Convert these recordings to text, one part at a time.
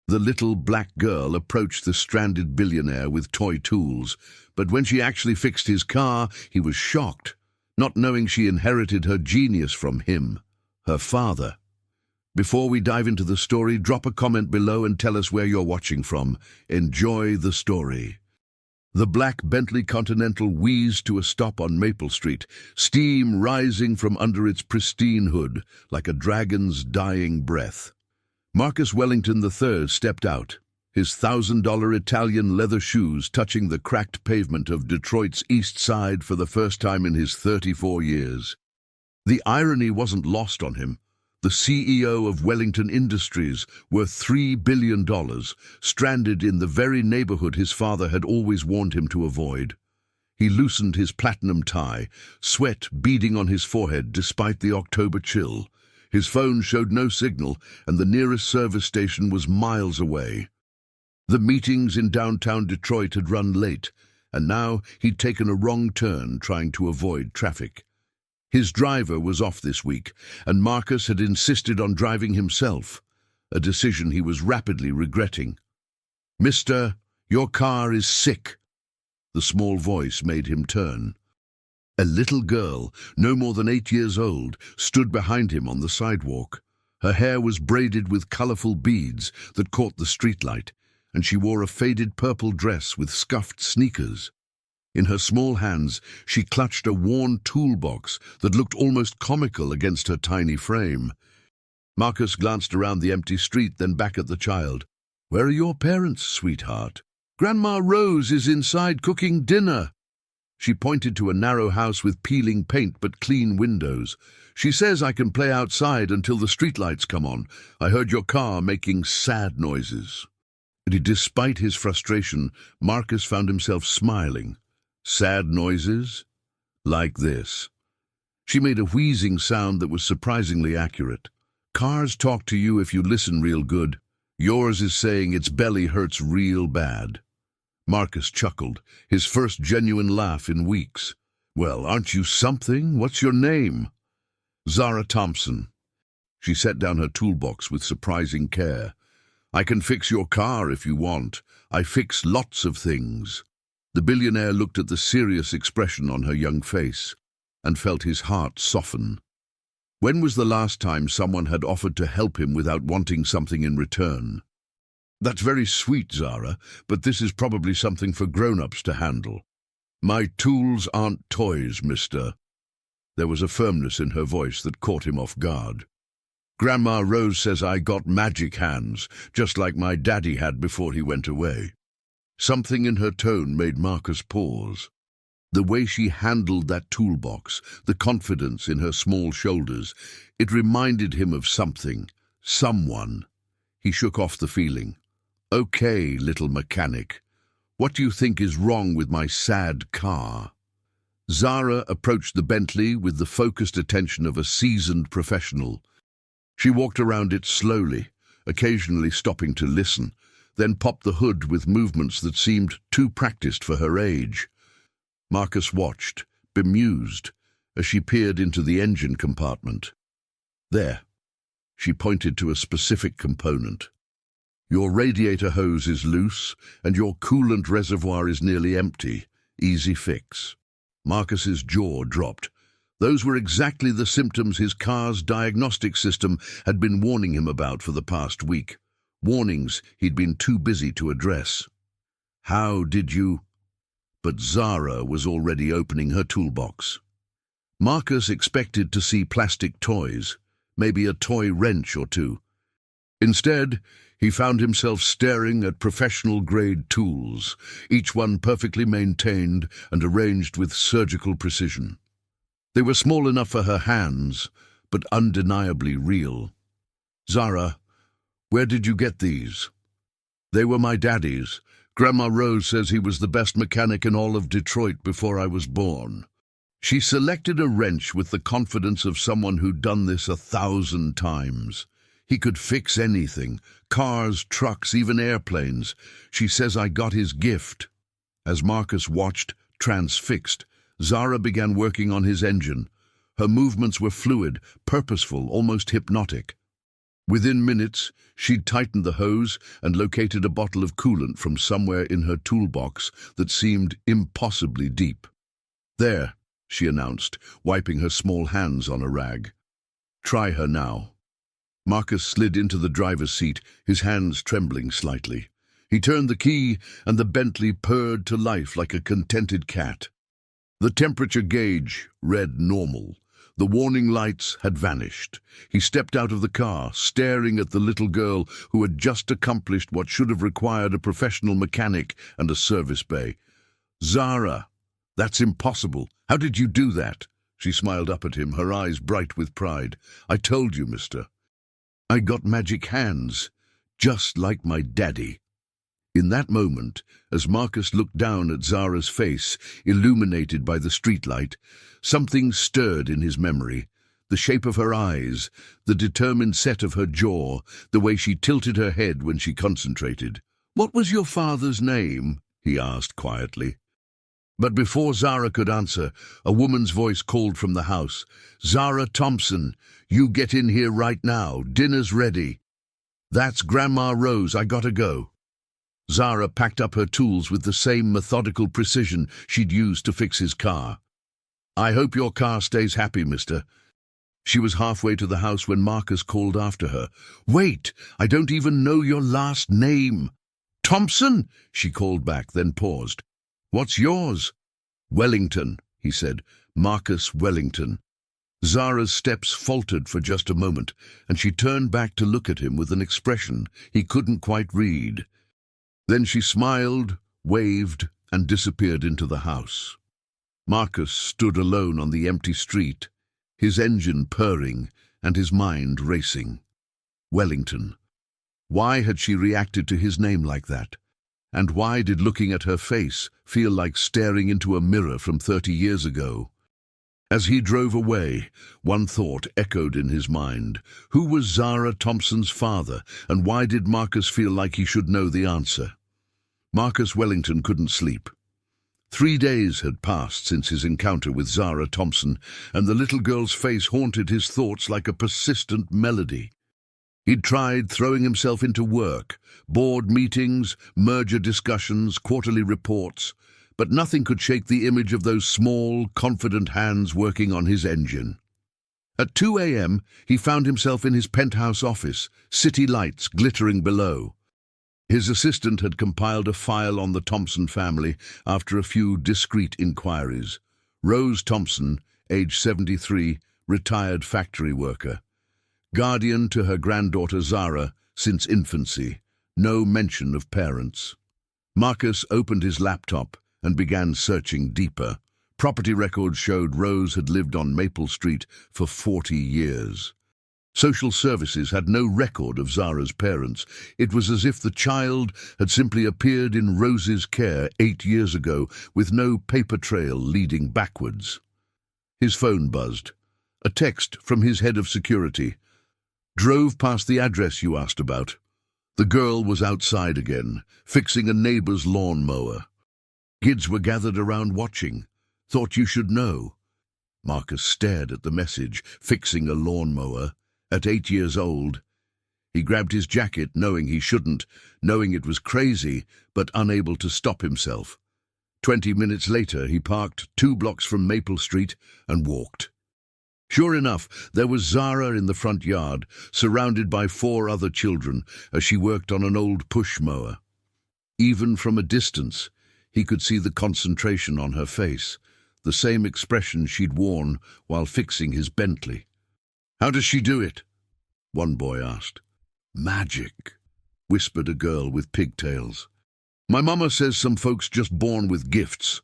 The little black girl approached the stranded billionaire with toy tools, but when she actually fixed his car, he was shocked, not knowing she inherited her genius from him, her father. Before we dive into the story, drop a comment below and tell us where you're watching from. Enjoy the story. The black Bentley Continental wheezed to a stop on Maple Street, steam rising from under its pristine hood like a dragon's dying breath. Marcus Wellington III stepped out, his $1,000 Italian leather shoes touching the cracked pavement of Detroit's East Side for the first time in his 34 years. The irony wasn't lost on him. The CEO of Wellington Industries, worth $3 billion, stranded in the very neighborhood his father had always warned him to avoid. He loosened his platinum tie, sweat beading on his forehead despite the October chill. His phone showed no signal, and the nearest service station was miles away. The meetings in downtown Detroit had run late, and now he'd taken a wrong turn trying to avoid traffic. His driver was off this week, and Marcus had insisted on driving himself, a decision he was rapidly regretting. "Mister, your car is sick." The small voice made him turn. A little girl, no more than 8 years old, stood behind him on the sidewalk. Her hair was braided with colorful beads that caught the streetlight, and she wore a faded purple dress with scuffed sneakers. In her small hands, she clutched a worn toolbox that looked almost comical against her tiny frame. Marcus glanced around the empty street, then back at the child. "Where are your parents, sweetheart?" "Grandma Rose is inside cooking dinner." She pointed to a narrow house with peeling paint but clean windows. "She says I can play outside until the streetlights come on. I heard your car making sad noises." Despite his frustration, Marcus found himself smiling. Sad noises? Like this. She made a wheezing sound that was surprisingly accurate. "Cars talk to you if you listen real good. Yours is saying its belly hurts real bad." Marcus chuckled, his first genuine laugh in weeks. "Well, aren't you something? What's your name?" "Zara Thompson." She set down her toolbox with surprising care. "I can fix your car if you want. I fix lots of things." The billionaire looked at the serious expression on her young face and felt his heart soften. When was the last time someone had offered to help him without wanting something in return? "That's very sweet, Zara, but this is probably something for grown-ups to handle." "My tools aren't toys, mister." There was a firmness in her voice that caught him off guard. "Grandma Rose says I got magic hands, just like my daddy had before he went away." Something in her tone made Marcus pause. The way she handled that toolbox, the confidence in her small shoulders, it reminded him of something, someone. He shook off the feeling. "Okay, little mechanic. What do you think is wrong with my sad car?" Zara approached the Bentley with the focused attention of a seasoned professional. She walked around it slowly, occasionally stopping to listen, then popped the hood with movements that seemed too practiced for her age. Marcus watched, bemused, as she peered into the engine compartment. "There." She pointed to a specific component. "Your radiator hose is loose, and your coolant reservoir is nearly empty. Easy fix." Marcus's jaw dropped. Those were exactly the symptoms his car's diagnostic system had been warning him about for the past week. Warnings he'd been too busy to address. "How did you—" But Zara was already opening her toolbox. Marcus expected to see plastic toys, maybe a toy wrench or two. Instead, he found himself staring at professional-grade tools, each one perfectly maintained and arranged with surgical precision. They were small enough for her hands, but undeniably real. "Zara, where did you get these?" "They were my daddy's. Grandma Rose says he was the best mechanic in all of Detroit before I was born." She selected a wrench with the confidence of someone who'd done this 1,000 times. He could fix anything, cars, trucks, even airplanes. She says I got his gift. As Marcus watched, transfixed, Zara began working on his engine. Her movements were fluid, purposeful, almost hypnotic. Within minutes, she'd tightened the hose and located a bottle of coolant from somewhere in her toolbox that seemed impossibly deep. "There," she announced, wiping her small hands on a rag. "Try her now." Marcus slid into the driver's seat, his hands trembling slightly. He turned the key, and the Bentley purred to life like a contented cat. The temperature gauge read normal. The warning lights had vanished. He stepped out of the car, staring at the little girl who had just accomplished what should have required a professional mechanic and a service bay. "Zara, that's impossible. How did you do that?" She smiled up at him, her eyes bright with pride. "I told you, mister. I got magic hands, just like my daddy." In that moment, as Marcus looked down at Zara's face, illuminated by the streetlight, something stirred in his memory. The shape of her eyes, the determined set of her jaw, the way she tilted her head when she concentrated. "What was your father's name?" he asked quietly. But before Zara could answer, a woman's voice called from the house. "Zara Thompson, you get in here right now. Dinner's ready." "That's Grandma Rose. I gotta go." Zara packed up her tools with the same methodical precision she'd used to fix his car. "I hope your car stays happy, mister." She was halfway to the house when Marcus called after her. "Wait, I don't even know your last name." "Thompson," she called back, then paused. "What's yours?" "Wellington," he said. "Marcus Wellington." Zara's steps faltered for just a moment, and she turned back to look at him with an expression he couldn't quite read. Then she smiled, waved, and disappeared into the house. Marcus stood alone on the empty street, his engine purring and his mind racing. Wellington. Why had she reacted to his name like that? And why did looking at her face feel like staring into a mirror from 30 years ago? As he drove away, one thought echoed in his mind. Who was Zara Thompson's father, and why did Marcus feel like he should know the answer? Marcus Wellington couldn't sleep. 3 days had passed since his encounter with Zara Thompson, and the little girl's face haunted his thoughts like a persistent melody. He'd tried throwing himself into work, board meetings, merger discussions, quarterly reports, but nothing could shake the image of those small, confident hands working on his engine. At 2 a.m., he found himself in his penthouse office, city lights glittering below. His assistant had compiled a file on the Thompson family after a few discreet inquiries. Rose Thompson, age 73, retired factory worker. Guardian to her granddaughter Zara since infancy. No mention of parents. Marcus opened his laptop and began searching deeper. Property records showed Rose had lived on Maple Street for 40 years. Social services had no record of Zara's parents. It was as if the child had simply appeared in Rose's care 8 years ago with no paper trail leading backwards. His phone buzzed. A text from his head of security. "Drove past the address you asked about." The girl was outside again, fixing a neighbor's lawnmower. "Kids were gathered around watching. Thought you should know." Marcus stared at the message, fixing a lawnmower. At 8 years old. He grabbed his jacket, knowing he shouldn't, knowing it was crazy, but unable to stop himself. 20 minutes later, he parked 2 blocks from Maple Street and walked. Sure enough, there was Zara in the front yard, surrounded by 4 other children, as she worked on an old push mower. Even from a distance, he could see the concentration on her face, the same expression she'd worn while fixing his Bentley. "How does she do it?" one boy asked. "Magic," whispered a girl with pigtails. "My mama says some folks just born with gifts."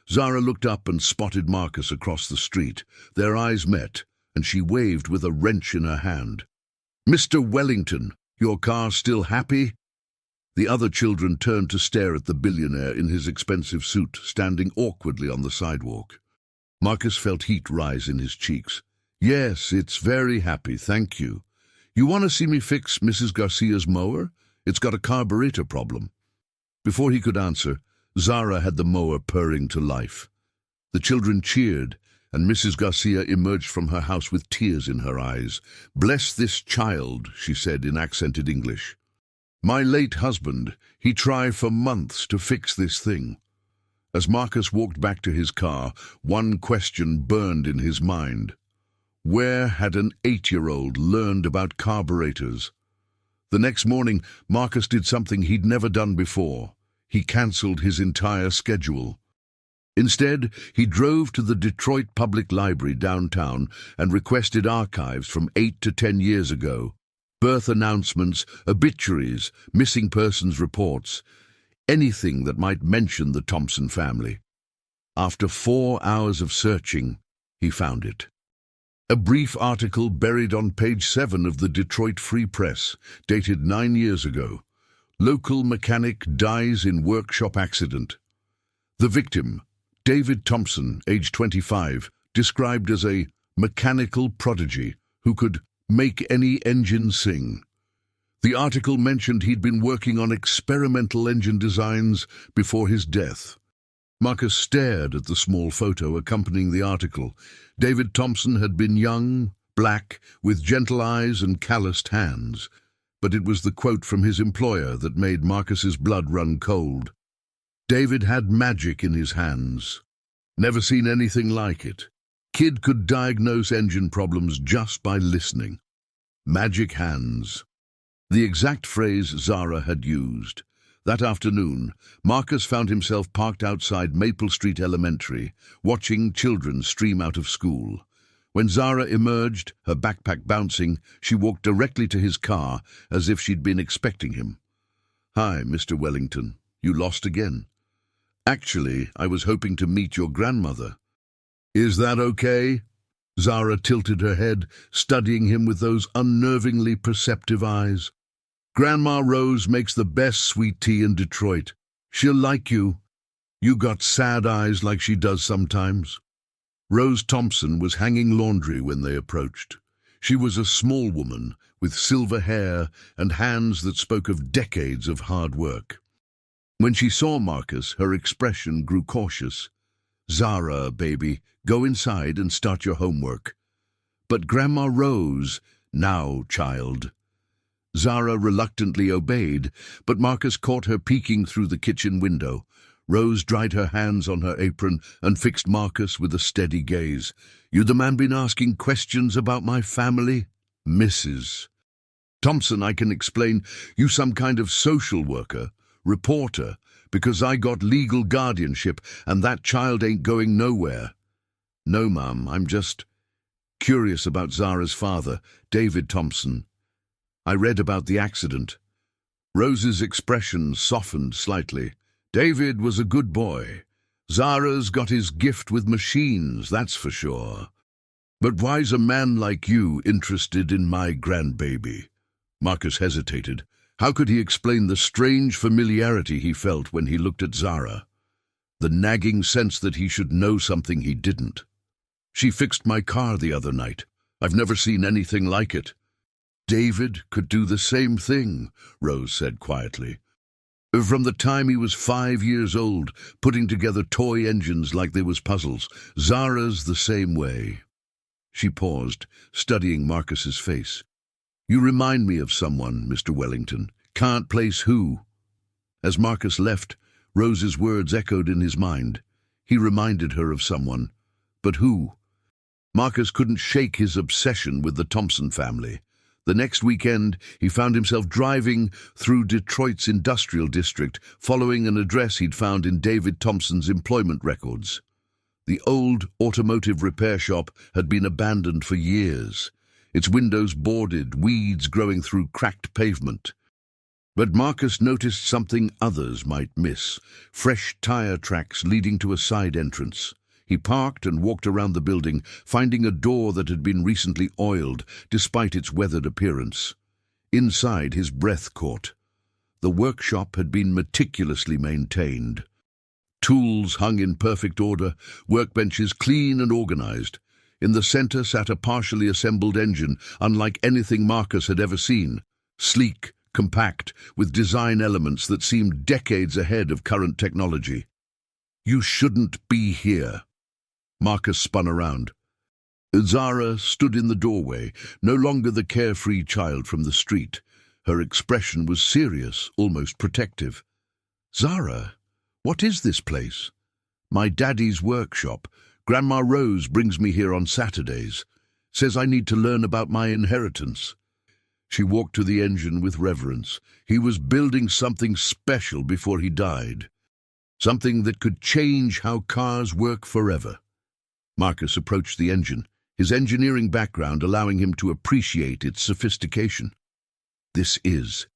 Zara looked up and spotted Marcus across the street. Their eyes met, and she waved with a wrench in her hand. "Mr. Wellington, your car still happy?" The other children turned to stare at the billionaire in his expensive suit, standing awkwardly on the sidewalk. Marcus felt heat rise in his cheeks. "Yes, it's very happy, thank you. You want to see me fix Mrs. Garcia's mower? It's got a carburetor problem." Before he could answer, Zara had the mower purring to life. The children cheered, and Mrs. Garcia emerged from her house with tears in her eyes. "Bless this child," she said in accented English. "My late husband, he tried for months to fix this thing." As Marcus walked back to his car, one question burned in his mind. Where had an 8-year-old learned about carburetors? The next morning, Marcus did something he'd never done before. He cancelled his entire schedule. Instead, he drove to the Detroit Public Library downtown and requested archives from 8 to 10 years ago. Birth announcements, obituaries, missing persons reports, anything that might mention the Thompson family. After 4 hours of searching, he found it. A brief article buried on page 7 of the Detroit Free Press, dated 9 years ago. Local mechanic dies in workshop accident. The victim, David Thompson, age 25, described as a mechanical prodigy who could make any engine sing. The article mentioned he'd been working on experimental engine designs before his death. Marcus stared at the small photo accompanying the article. David Thompson had been young, black, with gentle eyes and calloused hands. But it was the quote from his employer that made Marcus's blood run cold. David had magic in his hands. Never seen anything like it. Kid could diagnose engine problems just by listening. Magic hands. The exact phrase Zara had used. That afternoon, Marcus found himself parked outside Maple Street Elementary, watching children stream out of school. When Zara emerged, her backpack bouncing, she walked directly to his car, as if she'd been expecting him. "Hi, Mr. Wellington. You lost again." "Actually, I was hoping to meet your grandmother." "Is that okay?" Zara tilted her head, studying him with those unnervingly perceptive eyes. "Grandma Rose makes the best sweet tea in Detroit. She'll like you. You got sad eyes like she does sometimes." Rose Thompson was hanging laundry when they approached. She was a small woman with silver hair and hands that spoke of decades of hard work. When she saw Marcus, her expression grew cautious. "Zara, baby, go inside and start your homework." "But Grandma Rose..." "Now, child." Zara reluctantly obeyed, but Marcus caught her peeking through the kitchen window. Rose dried her hands on her apron and fixed Marcus with a steady gaze. "You the man been asking questions about my family?" "Mrs. Thompson, I can explain. You some kind of social worker, reporter, because I got legal guardianship and that child ain't going nowhere." "No, Mum, I'm just curious about Zara's father, David Thompson. I read about the accident." Rose's expression softened slightly. "David was a good boy. Zara's got his gift with machines, that's for sure. But why's a man like you interested in my grandbaby?" Marcus hesitated. How could he explain the strange familiarity he felt when he looked at Zara? The nagging sense that he should know something he didn't. "She fixed my car the other night. I've never seen anything like it." "David could do the same thing," Rose said quietly. "From the time he was 5 years old, putting together toy engines like they was puzzles. Zara's the same way." She paused, studying Marcus's face. "You remind me of someone, Mr. Wellington. Can't place who." As Marcus left, Rose's words echoed in his mind. He reminded her of someone. But who? Marcus couldn't shake his obsession with the Thompson family. The next weekend, he found himself driving through Detroit's industrial district, following an address he'd found in David Thompson's employment records. The old automotive repair shop had been abandoned for years, its windows boarded, weeds growing through cracked pavement. But Marcus noticed something others might miss: fresh tire tracks leading to a side entrance. He parked and walked around the building, finding a door that had been recently oiled, despite its weathered appearance. Inside, his breath caught. The workshop had been meticulously maintained. Tools hung in perfect order, workbenches clean and organized. In the center sat a partially assembled engine, unlike anything Marcus had ever seen. Sleek, compact, with design elements that seemed decades ahead of current technology. "You shouldn't be here." Marcus spun around. Zara stood in the doorway, no longer the carefree child from the street. Her expression was serious, almost protective. "Zara, what is this place?" "My daddy's workshop. Grandma Rose brings me here on Saturdays. Says I need to learn about my inheritance." She walked to the engine with reverence. He was building something special before he died. Something that could change how cars work forever. Marcus approached the engine, his engineering background allowing him to appreciate its sophistication. "This is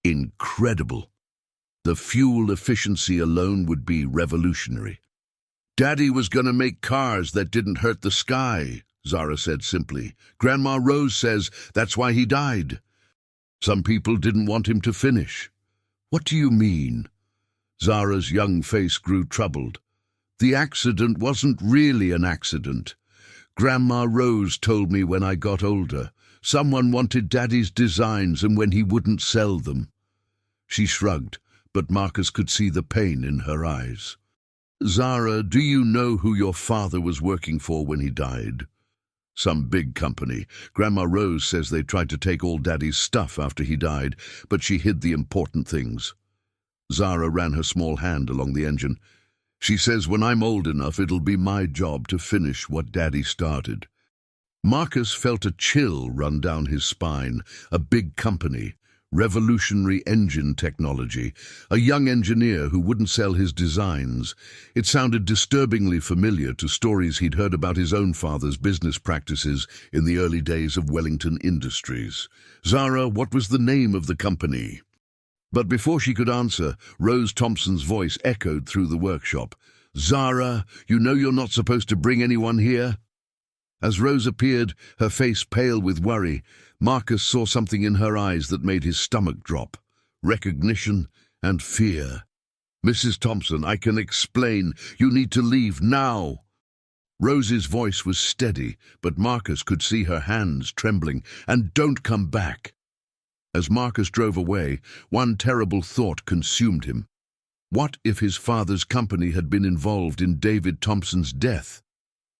incredible. The fuel efficiency alone would be revolutionary." "Daddy was going to make cars that didn't hurt the sky," Zara said simply. "Grandma Rose says that's why he died." "Some people didn't want him to finish." "What do you mean?" Zara's young face grew troubled. "The accident wasn't really an accident. Grandma Rose told me when I got older. Someone wanted Daddy's designs and when he wouldn't sell them." She shrugged, but Marcus could see the pain in her eyes. "Zara, do you know who your father was working for when he died?" "Some big company. Grandma Rose says they tried to take all Daddy's stuff after he died, but she hid the important things." Zara ran her small hand along the engine. "She says when I'm old enough, it'll be my job to finish what Daddy started." Marcus felt a chill run down his spine. A big company, revolutionary engine technology, a young engineer who wouldn't sell his designs. It sounded disturbingly familiar to stories he'd heard about his own father's business practices in the early days of Wellington Industries. "Zara, what was the name of the company?" But before she could answer, Rose Thompson's voice echoed through the workshop. "Zara, you know you're not supposed to bring anyone here?" As Rose appeared, her face pale with worry, Marcus saw something in her eyes that made his stomach drop. Recognition and fear. "Mrs. Thompson, I can explain. You need to leave now." Rose's voice was steady, but Marcus could see her hands trembling. "And don't come back." As Marcus drove away, one terrible thought consumed him. What if his father's company had been involved in David Thompson's death?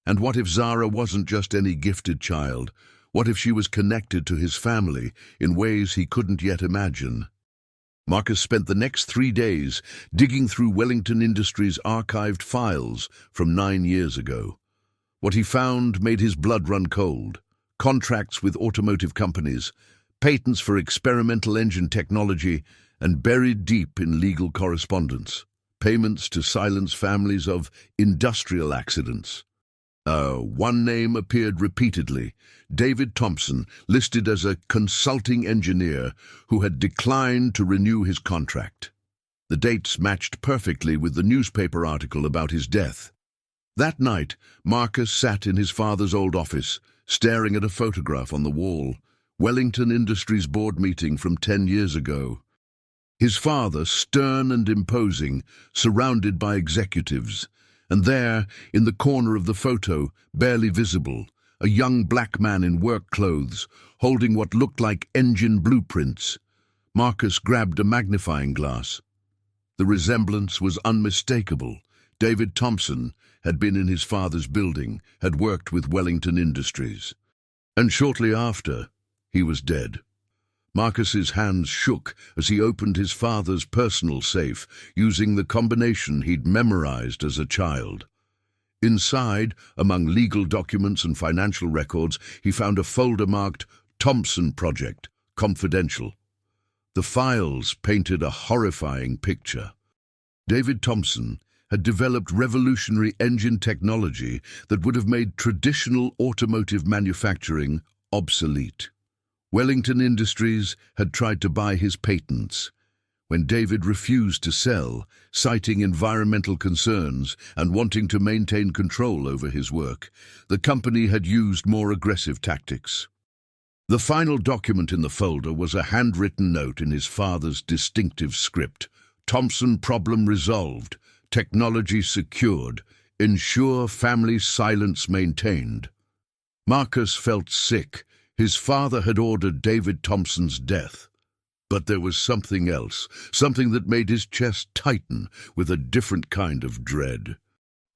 And what if Zara wasn't just any gifted child? What if she was connected to his family in ways he couldn't yet imagine? Marcus spent the next 3 days digging through Wellington Industries' archived files from 9 years ago. What he found made his blood run cold. Contracts with automotive companies, patents for experimental engine technology, and buried deep in legal correspondence, payments to silence families of industrial accidents. One name appeared repeatedly, David Thompson, listed as a consulting engineer who had declined to renew his contract. The dates matched perfectly with the newspaper article about his death. That night, Marcus sat in his father's old office, staring at a photograph on the wall, Wellington Industries board meeting from 10 years ago. His father, stern and imposing, surrounded by executives, and there, in the corner of the photo, barely visible, a young black man in work clothes, holding what looked like engine blueprints. Marcus grabbed a magnifying glass. The resemblance was unmistakable. David Thompson had been in his father's building, had worked with Wellington Industries. And shortly after, he was dead. Marcus's hands shook as he opened his father's personal safe, using the combination he'd memorized as a child. Inside, among legal documents and financial records, he found a folder marked Thompson Project, Confidential. The files painted a horrifying picture. David Thompson had developed revolutionary engine technology that would have made traditional automotive manufacturing obsolete. Wellington Industries had tried to buy his patents. When David refused to sell, citing environmental concerns and wanting to maintain control over his work, the company had used more aggressive tactics. The final document in the folder was a handwritten note in his father's distinctive script. "Thompson problem resolved. Technology secured. Ensure family silence maintained." Marcus felt sick. His father had ordered David Thompson's death. But there was something else, something that made his chest tighten with a different kind of dread.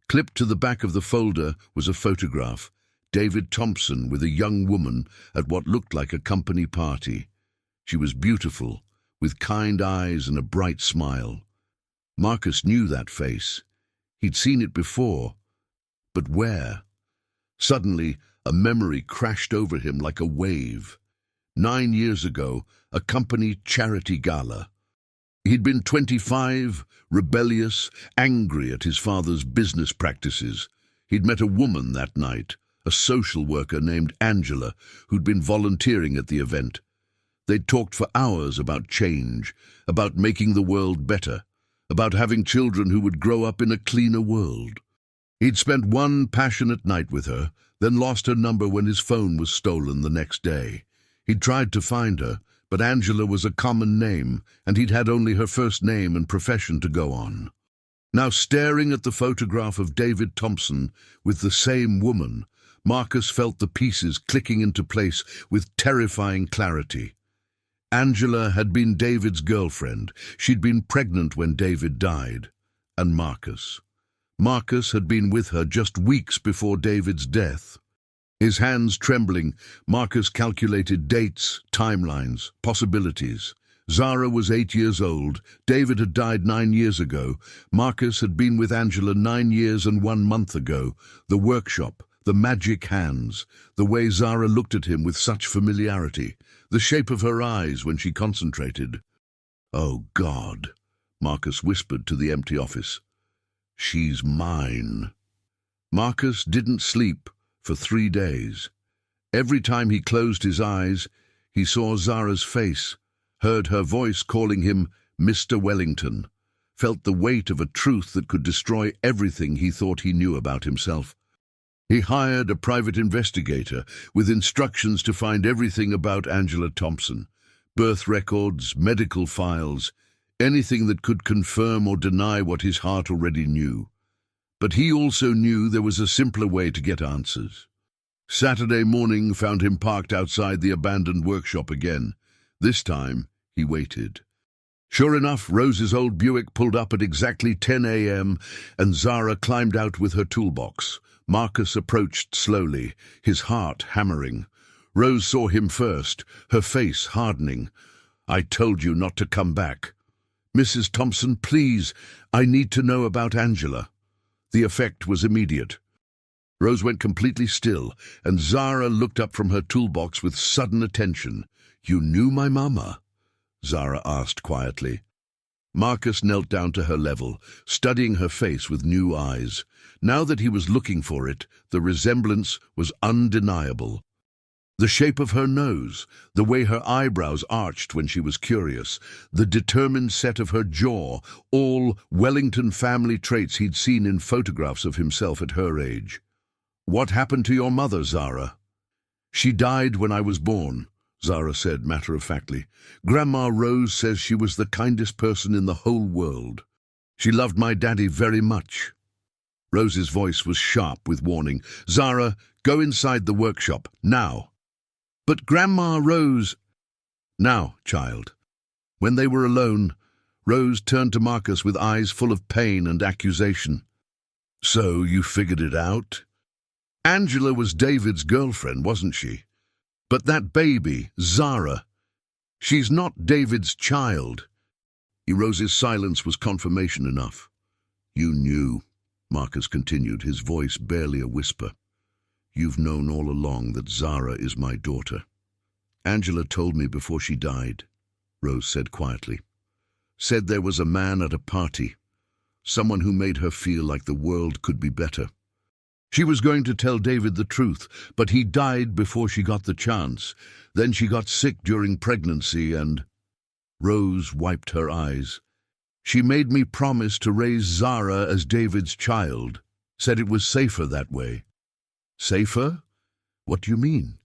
Clipped to the back of the folder was a photograph. David Thompson with a young woman at what looked like a company party. She was beautiful, with kind eyes and a bright smile. Marcus knew that face. He'd seen it before. But where? Suddenly, a memory crashed over him like a wave. 9 years ago, a company charity gala. He'd been 25, rebellious, angry at his father's business practices. He'd met a woman that night, a social worker named Angela, who'd been volunteering at the event. They'd talked for hours about change, about making the world better, about having children who would grow up in a cleaner world. He'd spent one passionate night with her, then lost her number when his phone was stolen the next day. He'd tried to find her, but Angela was a common name, and he'd had only her first name and profession to go on. Now, staring at the photograph of David Thompson with the same woman, Marcus felt the pieces clicking into place with terrifying clarity. Angela had been David's girlfriend. She'd been pregnant when David died. And Marcus had been with her just weeks before David's death. His hands trembling, Marcus calculated dates, timelines, possibilities. Zara was 8 years old. David had died 9 years ago. Marcus had been with Angela 9 years and 1 month ago. The workshop, the magic hands, the way Zara looked at him with such familiarity, the shape of her eyes when she concentrated. "Oh, God," Marcus whispered to the empty office. "She's mine." Marcus didn't sleep for 3 days. Every time he closed his eyes, he saw Zara's face, heard her voice calling him Mr. Wellington, felt the weight of a truth that could destroy everything he thought he knew about himself. He hired a private investigator with instructions to find everything about Angela Thompson, birth records, medical files, anything that could confirm or deny what his heart already knew. But he also knew there was a simpler way to get answers. Saturday morning found him parked outside the abandoned workshop again. This time, he waited. Sure enough, Rose's old Buick pulled up at exactly 10 a.m. and Zara climbed out with her toolbox. Marcus approached slowly, his heart hammering. Rose saw him first, her face hardening. "I told you not to come back." "Mrs. Thompson, please, I need to know about Angela." The effect was immediate. Rose went completely still, and Zara looked up from her toolbox with sudden attention. "You knew my mama?" Zara asked quietly. Marcus knelt down to her level, studying her face with new eyes. Now that he was looking for it, the resemblance was undeniable. The shape of her nose, the way her eyebrows arched when she was curious, the determined set of her jaw, all Wellington family traits he'd seen in photographs of himself at her age. "What happened to your mother, Zara?" "She died when I was born," Zara said matter-of-factly. "Grandma Rose says she was the kindest person in the whole world. She loved my daddy very much." Rose's voice was sharp with warning. "Zara, go inside the workshop, now." "But Grandma Rose—" "Now, child." When they were alone, Rose turned to Marcus with eyes full of pain and accusation. "So you figured it out? Angela was David's girlfriend, wasn't she? But that baby, Zara, she's not David's child." Rose's silence was confirmation enough. "You knew," Marcus continued, his voice barely a whisper. "You've known all along that Zara is my daughter." "Angela told me before she died," Rose said quietly. "Said there was a man at a party, someone who made her feel like the world could be better. She was going to tell David the truth, but he died before she got the chance. Then she got sick during pregnancy and—" Rose wiped her eyes. "She made me promise to raise Zara as David's child, said it was safer that way." "Safer? What do you mean?"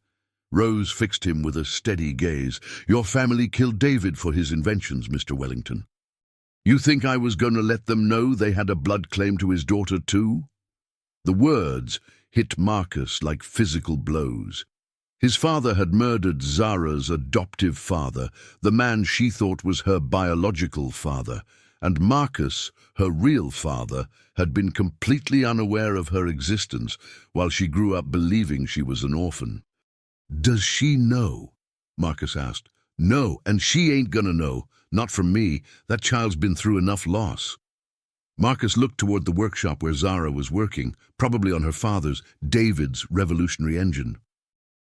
Rose fixed him with a steady gaze. "Your family killed David for his inventions, Mr. Wellington. You think I was going to let them know they had a blood claim to his daughter too?" The words hit Marcus like physical blows. His father had murdered Zara's adoptive father, the man she thought was her biological father, and Marcus, her real father, had been completely unaware of her existence while she grew up believing she was an orphan. "Does she know?" Marcus asked. "No, and she ain't gonna know. Not from me. That child's been through enough loss." Marcus looked toward the workshop where Zara was working, probably on her father's, David's, revolutionary engine.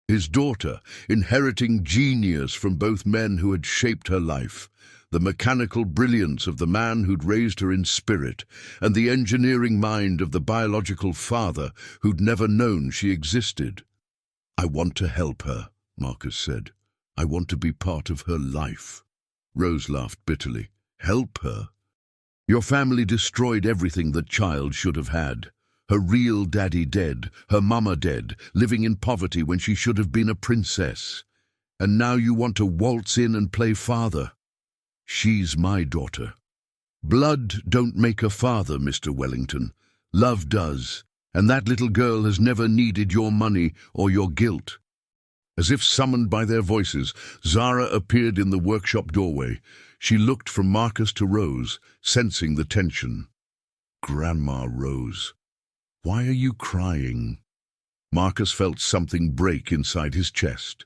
His daughter, inheriting genius from both men who had shaped her life, the mechanical brilliance of the man who'd raised her in spirit, and the engineering mind of the biological father who'd never known she existed. "I want to help her," Marcus said. "I want to be part of her life." Rose laughed bitterly. "Help her? Your family destroyed everything that child should have had. Her real daddy dead, her mama dead, living in poverty when she should have been a princess. And now you want to waltz in and play father. She's my daughter. Blood don't make a father, Mr. Wellington. Love does, and that little girl has never needed your money or your guilt." As if summoned by their voices, Zara appeared in the workshop doorway. She looked from Marcus to Rose, sensing the tension. "Grandma Rose, why are you crying?" Marcus felt something break inside his chest.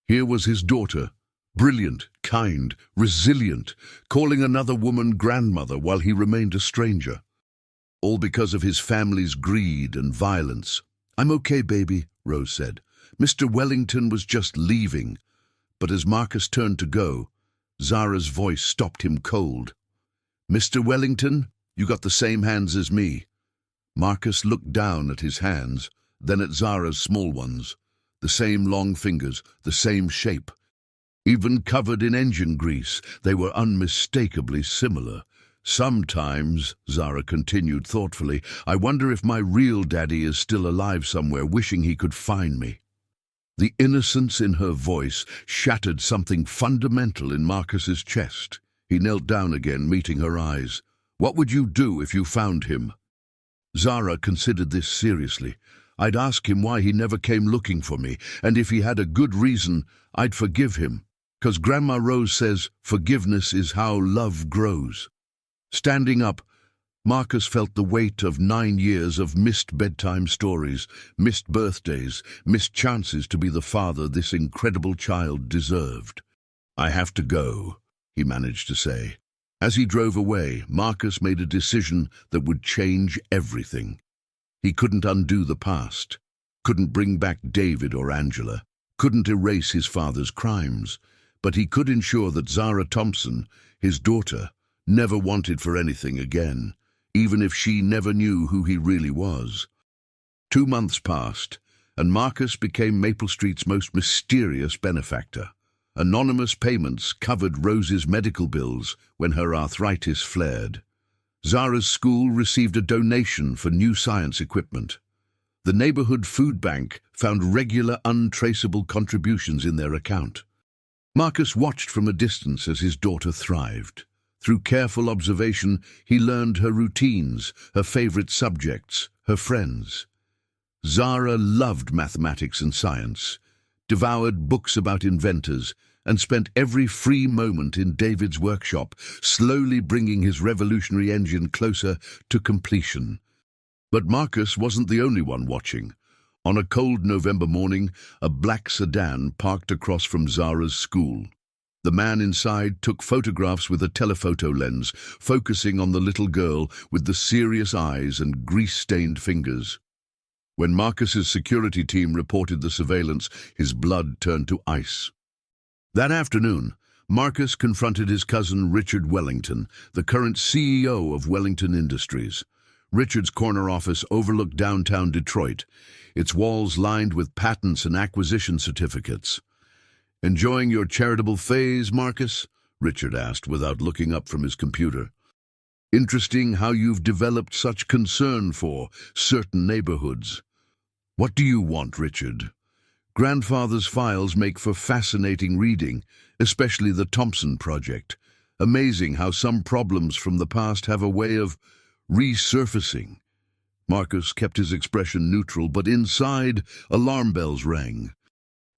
Here was his daughter, brilliant, kind, resilient, calling another woman grandmother while he remained a stranger. All because of his family's greed and violence. "I'm okay, baby," Rose said. "Mr. Wellington was just leaving." But as Marcus turned to go, Zara's voice stopped him cold. "Mr. Wellington, you got the same hands as me." Marcus looked down at his hands, then at Zara's small ones. The same long fingers, the same shape. Even covered in engine grease, they were unmistakably similar. "Sometimes," Zara continued thoughtfully, "I wonder if my real daddy is still alive somewhere, wishing he could find me." The innocence in her voice shattered something fundamental in Marcus's chest. He knelt down again, meeting her eyes. "What would you do if you found him?" Zara considered this seriously. "I'd ask him why he never came looking for me, and if he had a good reason, I'd forgive him. 'Cause Grandma Rose says forgiveness is how love grows." Standing up, Marcus felt the weight of 9 years of missed bedtime stories, missed birthdays, missed chances to be the father this incredible child deserved. "I have to go," he managed to say. As he drove away, Marcus made a decision that would change everything. He couldn't undo the past, couldn't bring back David or Angela, couldn't erase his father's crimes, but he could ensure that Zara Thompson, his daughter, never wanted for anything again, even if she never knew who he really was. 2 months passed, and Marcus became Maple Street's most mysterious benefactor. Anonymous payments covered Rose's medical bills when her arthritis flared. Zara's school received a donation for new science equipment. The neighborhood food bank found regular, untraceable contributions in their account. Marcus watched from a distance as his daughter thrived. Through careful observation, he learned her routines, her favorite subjects, her friends. Zara loved mathematics and science, devoured books about inventors, and spent every free moment in David's workshop, slowly bringing his revolutionary engine closer to completion. But Marcus wasn't the only one watching. On a cold November morning, a black sedan parked across from Zara's school. The man inside took photographs with a telephoto lens, focusing on the little girl with the serious eyes and grease-stained fingers. When Marcus's security team reported the surveillance, his blood turned to ice. That afternoon, Marcus confronted his cousin Richard Wellington, the current CEO of Wellington Industries. Richard's corner office overlooked downtown Detroit, its walls lined with patents and acquisition certificates. "Enjoying your charitable phase, Marcus?" Richard asked without looking up from his computer. "Interesting how you've developed such concern for certain neighborhoods." "What do you want, Richard?" "Grandfather's files make for fascinating reading, especially the Thompson project. Amazing how some problems from the past have a way of resurfacing." Marcus kept his expression neutral, but inside, alarm bells rang.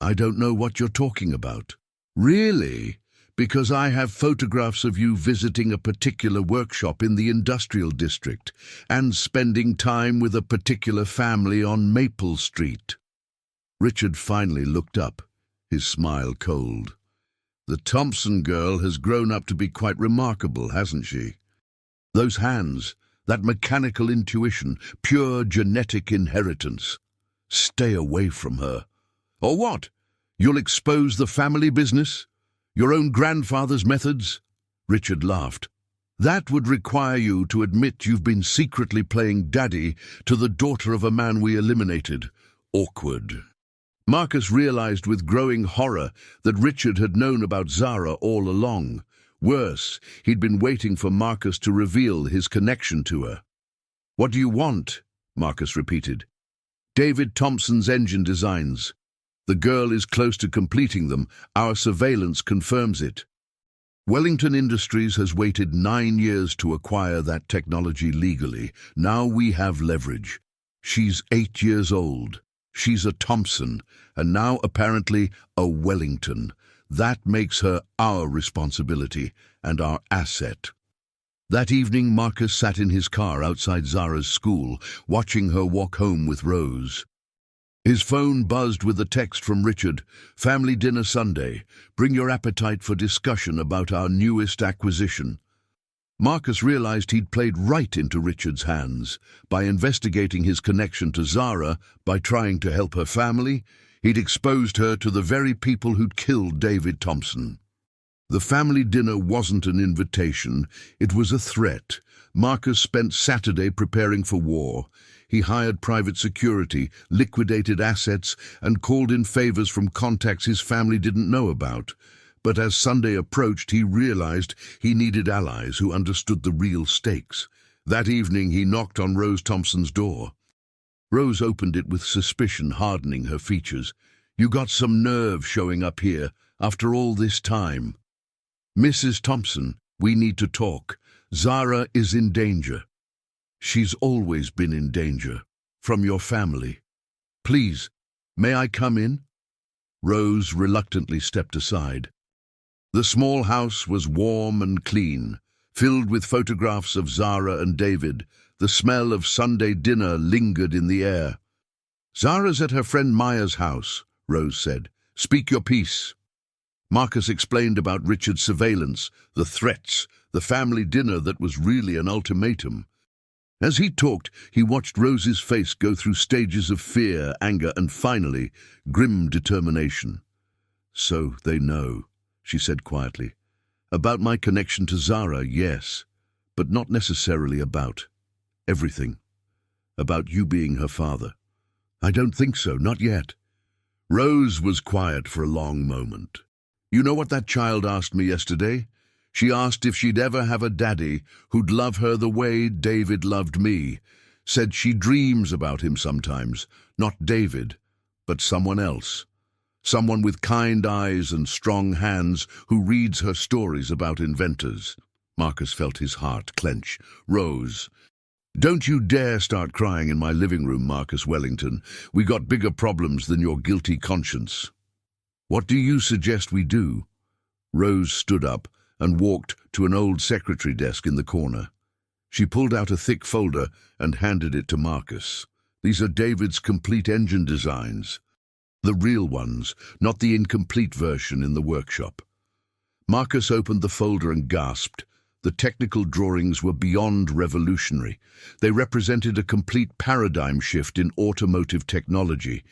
"I don't know what you're talking about." "Really? Because I have photographs of you visiting a particular workshop in the industrial district and spending time with a particular family on Maple Street." Richard finally looked up, his smile cold. "The Thompson girl has grown up to be quite remarkable, hasn't she? Those hands, that mechanical intuition, pure genetic inheritance. Stay away from her. Or what? You'll expose the family business? Your own grandfather's methods?" Richard laughed. "That would require you to admit you've been secretly playing daddy to the daughter of a man we eliminated. Awkward." Marcus realized with growing horror that Richard had known about Zara all along. Worse, he'd been waiting for Marcus to reveal his connection to her. "What do you want?" Marcus repeated. "David Thompson's engine designs. The girl is close to completing them. Our surveillance confirms it. Wellington Industries has waited 9 years to acquire that technology legally. Now we have leverage. She's 8 years old. She's a Thompson, and now apparently a Wellington. That makes her our responsibility and our asset." That evening, Marcus sat in his car outside Zara's school, watching her walk home with Rose. His phone buzzed with a text from Richard. "Family dinner Sunday. Bring your appetite for discussion about our newest acquisition." Marcus realized he'd played right into Richard's hands. By investigating his connection to Zara, by trying to help her family, he'd exposed her to the very people who'd killed David Thompson. The family dinner wasn't an invitation, it was a threat. Marcus spent Saturday preparing for war. He hired private security, liquidated assets, and called in favors from contacts his family didn't know about. But as Sunday approached, he realized he needed allies who understood the real stakes. That evening, he knocked on Rose Thompson's door. Rose opened it with suspicion hardening her features. "You got some nerve showing up here after all this time." "Mrs. Thompson, we need to talk. Zara is in danger." "She's always been in danger. From your family. Please, may I come in?" Rose reluctantly stepped aside. The small house was warm and clean, filled with photographs of Zara and David. The smell of Sunday dinner lingered in the air. "Zara's at her friend Maya's house," Rose said. "Speak your piece." Marcus explained about Richard's surveillance, the threats, the family dinner that was really an ultimatum. As he talked, he watched Rose's face go through stages of fear, anger, and finally, grim determination. "So they know," she said quietly. "About my connection to Zara, yes, but not necessarily about everything. About you being her father." "I don't think so, not yet." Rose was quiet for a long moment. "You know what that child asked me yesterday? She asked if she'd ever have a daddy who'd love her the way David loved me. Said she dreams about him sometimes, not David, but someone else. Someone with kind eyes and strong hands who reads her stories about inventors." Marcus felt his heart clench. "Rose, don't you dare start crying in my living room, Marcus Wellington. We got bigger problems than your guilty conscience." "What do you suggest we do?" Rose stood up and walked to an old secretary desk in the corner. She pulled out a thick folder and handed it to Marcus. "These are David's complete engine designs. The real ones, not the incomplete version in the workshop." Marcus opened the folder and gasped. The technical drawings were beyond revolutionary. They represented a complete paradigm shift in automotive technology.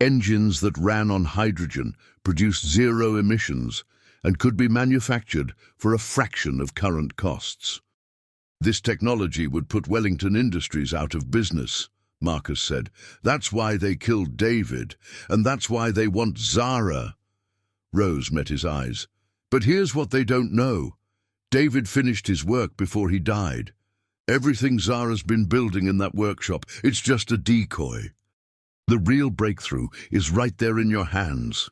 Engines that ran on hydrogen, produced zero emissions, and could be manufactured for a fraction of current costs. "This technology would put Wellington Industries out of business," Marcus said. "That's why they killed David, and that's why they want Zara." Rose met his eyes. "But here's what they don't know. David finished his work before he died. Everything Zara's been building in that workshop, it's just a decoy. The real breakthrough is right there in your hands.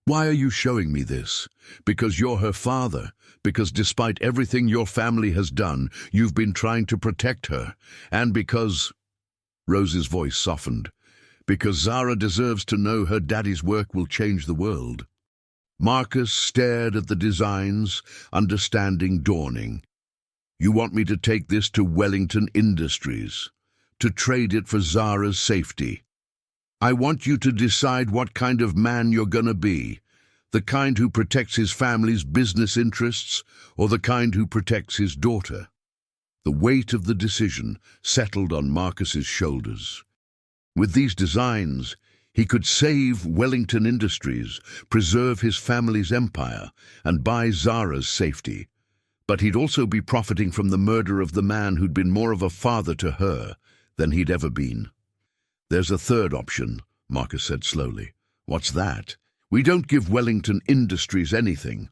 Why are you showing me this? Because you're her father. Because despite everything your family has done, you've been trying to protect her. And because..." Rose's voice softened. "Because Zara deserves to know her daddy's work will change the world." Marcus stared at the designs, understanding dawning. You want me to take this to Wellington Industries, to trade it for Zara's safety. I want you to decide what kind of man you're gonna be, the kind who protects his family's business interests, or the kind who protects his daughter. The weight of the decision settled on Marcus's shoulders. With these designs, he could save Wellington Industries, preserve his family's empire, and buy Zara's safety. But he'd also be profiting from the murder of the man who'd been more of a father to her than he'd ever been. There's a third option, Marcus said slowly. What's that? We don't give Wellington Industries anything.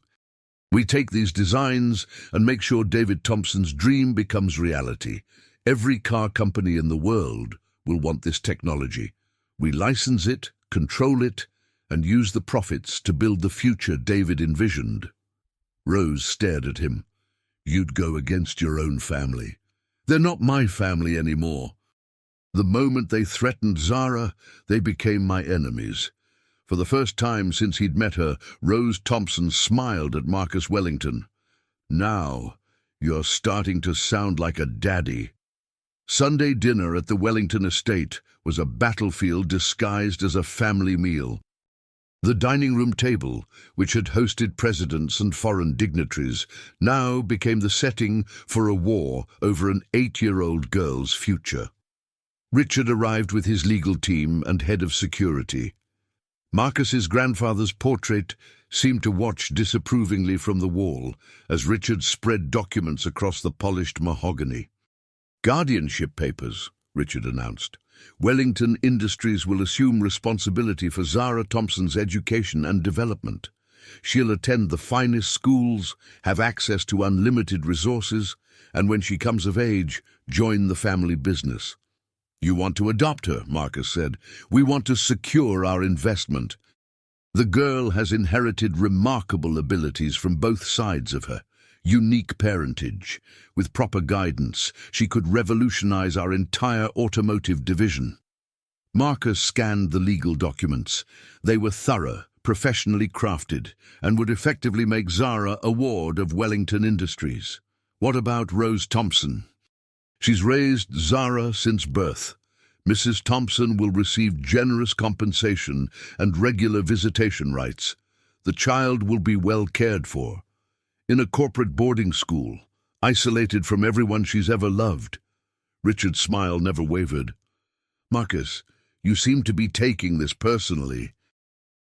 We take these designs and make sure David Thompson's dream becomes reality. Every car company in the world will want this technology. We license it, control it, and use the profits to build the future David envisioned. Rose stared at him. You'd go against your own family. They're not my family anymore. The moment they threatened Zara, they became my enemies. For the first time since he'd met her, Rose Thompson smiled at Marcus Wellington. Now, you're starting to sound like a daddy. Sunday dinner at the Wellington estate was a battlefield disguised as a family meal. The dining room table, which had hosted presidents and foreign dignitaries, now became the setting for a war over an 8-year-old girl's future. Richard arrived with his legal team and head of security. Marcus's grandfather's portrait seemed to watch disapprovingly from the wall as Richard spread documents across the polished mahogany. Guardianship papers, Richard announced. Wellington Industries will assume responsibility for Zara Thompson's education and development. She'll attend the finest schools, have access to unlimited resources, and when she comes of age, join the family business. You want to adopt her, Marcus said. We want to secure our investment. The girl has inherited remarkable abilities from both sides of her. Unique parentage. With proper guidance, she could revolutionize our entire automotive division. Marcus scanned the legal documents. They were thorough, professionally crafted, and would effectively make Zara a ward of Wellington Industries. What about Rose Thompson? She's raised Zara since birth. Mrs. Thompson will receive generous compensation and regular visitation rights. The child will be well cared for. In a corporate boarding school, isolated from everyone she's ever loved. Richard's smile never wavered. Marcus, you seem to be taking this personally.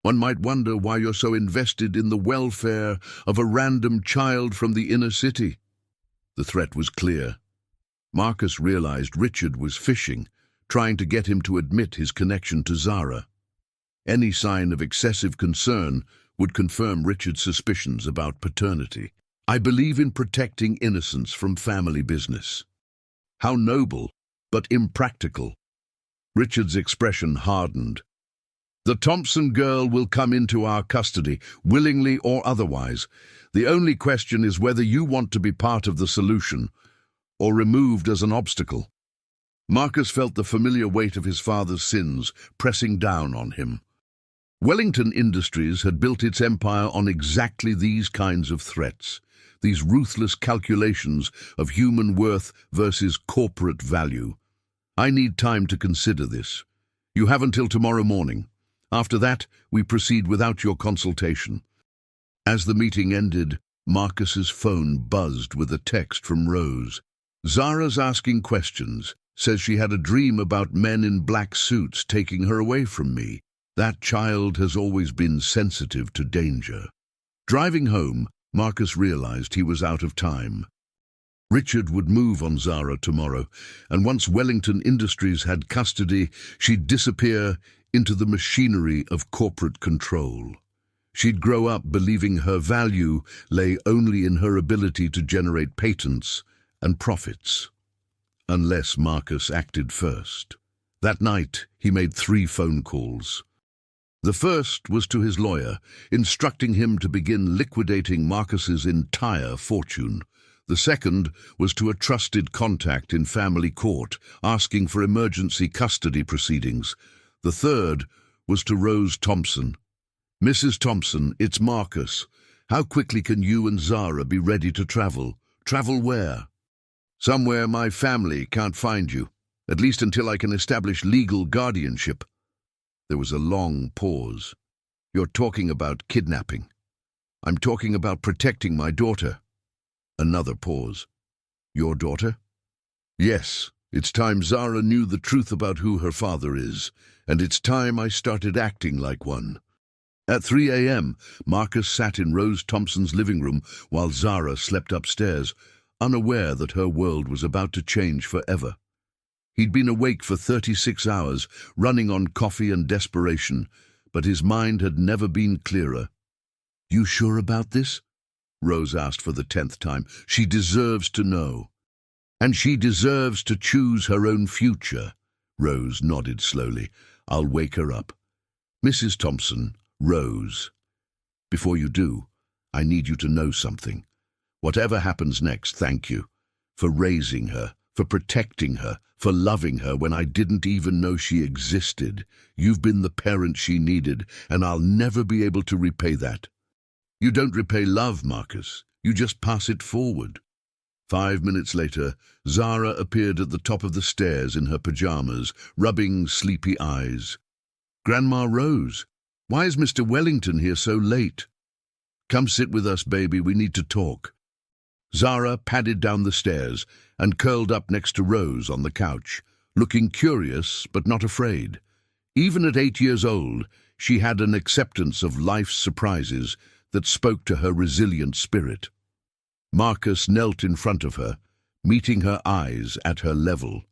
One might wonder why you're so invested in the welfare of a random child from the inner city. The threat was clear. Marcus realized Richard was fishing, trying to get him to admit his connection to Zara. Any sign of excessive concern would confirm Richard's suspicions about paternity. I believe in protecting innocence from family business. How noble, but impractical. Richard's expression hardened. The Thompson girl will come into our custody, willingly or otherwise. The only question is whether you want to be part of the solution, or removed as an obstacle. Marcus felt the familiar weight of his father's sins pressing down on him. Wellington Industries had built its empire on exactly these kinds of threats, these ruthless calculations of human worth versus corporate value. I need time to consider this. You have until tomorrow morning. After that, we proceed without your consultation. As the meeting ended, Marcus's phone buzzed with a text from Rose. Zara's asking questions, says she had a dream about men in black suits taking her away from me. That child has always been sensitive to danger. Driving home, Marcus realized he was out of time. Richard would move on Zara tomorrow, and once Wellington Industries had custody, she'd disappear into the machinery of corporate control. She'd grow up believing her value lay only in her ability to generate patents and profits. Unless Marcus acted first. That night, he made 3 phone calls. The first was to his lawyer, instructing him to begin liquidating Marcus's entire fortune. The second was to a trusted contact in family court, asking for emergency custody proceedings. The third was to Rose Thompson. Mrs. Thompson, it's Marcus. How quickly can you and Zara be ready to travel? Travel where? Somewhere my family can't find you, at least until I can establish legal guardianship. There was a long pause. You're talking about kidnapping. I'm talking about protecting my daughter. Another pause. Your daughter? Yes, it's time Zara knew the truth about who her father is, and it's time I started acting like one. At 3 a.m., Marcus sat in Rose Thompson's living room while Zara slept upstairs, unaware that her world was about to change forever. He'd been awake for 36 hours, running on coffee and desperation, but his mind had never been clearer. You sure about this? Rose asked for the 10th time. She deserves to know. And she deserves to choose her own future. Rose nodded slowly. I'll wake her up. Mrs. Thompson, Rose. Before you do, I need you to know something. Whatever happens next, thank you. For raising her, for protecting her, for loving her when I didn't even know she existed. You've been the parent she needed, and I'll never be able to repay that. You don't repay love, Marcus. You just pass it forward. 5 minutes later, Zara appeared at the top of the stairs in her pajamas, rubbing sleepy eyes. Grandma Rose, why is Mr. Wellington here so late? Come sit with us, baby, we need to talk. Zara padded down the stairs and curled up next to Rose on the couch, looking curious but not afraid. Even at 8 years old, she had an acceptance of life's surprises that spoke to her resilient spirit. Marcus knelt in front of her, meeting her eyes at her level.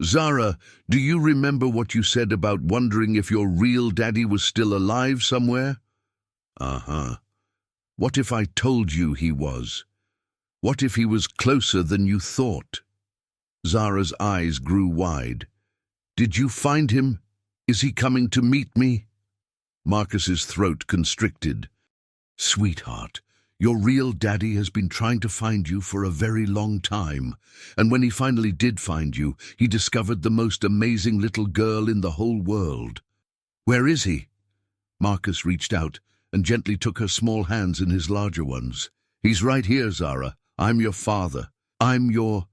Zara, do you remember what you said about wondering if your real daddy was still alive somewhere? Uh-huh. What if I told you he was? What if he was closer than you thought? Zara's eyes grew wide. Did you find him? Is he coming to meet me? Marcus's throat constricted. Sweetheart, your real daddy has been trying to find you for a very long time, and when he finally did find you, he discovered the most amazing little girl in the whole world. Where is he? Marcus reached out and gently took her small hands in his larger ones. He's right here, Zara. I'm your father. I'm your...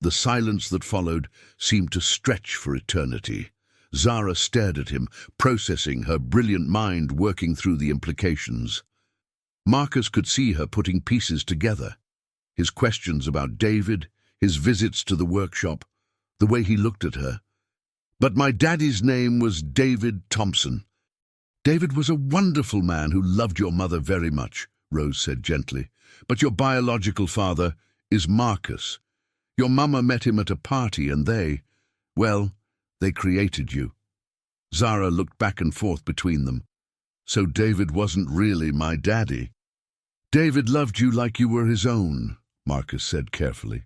The silence that followed seemed to stretch for eternity. Zara stared at him, processing, her brilliant mind working through the implications. Marcus could see her putting pieces together. His questions about David, his visits to the workshop, the way he looked at her. But my daddy's name was David Thompson. David was a wonderful man who loved your mother very much, Rose said gently. But your biological father is Marcus. Your mama met him at a party and they created you. Zara looked back and forth between them. So David wasn't really my daddy. David loved you like you were his own, Marcus said carefully.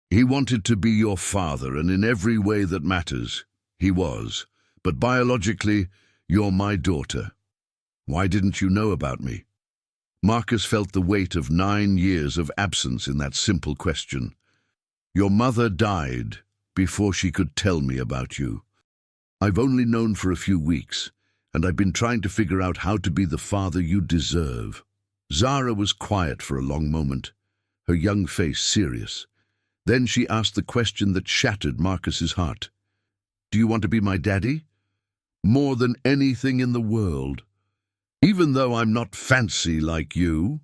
He wanted to be your father, and in every way that matters, he was. But biologically, you're my daughter. Why didn't you know about me? Marcus felt the weight of 9 years of absence in that simple question. Your mother died before she could tell me about you. I've only known for a few weeks, and I've been trying to figure out how to be the father you deserve. Zara was quiet for a long moment, her young face serious. Then she asked the question that shattered Marcus's heart. Do you want to be my daddy? More than anything in the world. Even though I'm not fancy like you.